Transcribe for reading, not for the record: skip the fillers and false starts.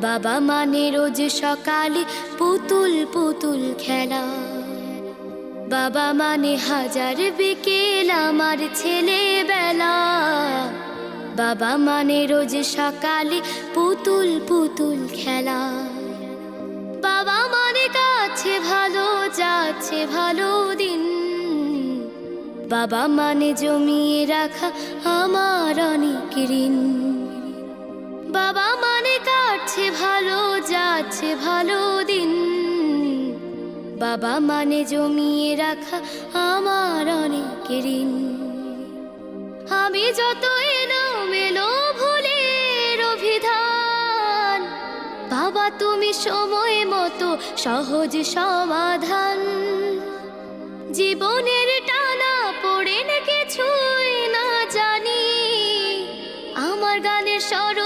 বাবা মানে রোজ সকালে পুতুল পুতুল খেলা। বাবা মানে হাজার বিকেল আমার ছেলেবেলা। বাবা মানে রোজ সকালে পুতুল পুতুল খেলা। বাবা মানে কাছে ভালো যাচ্ছে ভালো দিন। বাবা মানে জমিয়ে রাখা আমার অনেক ঋণ। বাবা মানে কাটছে ভালো যাচ্ছে ভালো দিন। বাবা মানে জমিয়ে রাখা আমার অনেক ঋণ। আমি যত এলোমেলো ভুলের অভিধান, বাবা তুমি সময় মতো সহজ সমাধান। জীবনের টানা পড়ে না কিছুই না জানি, আমার গানের স্বর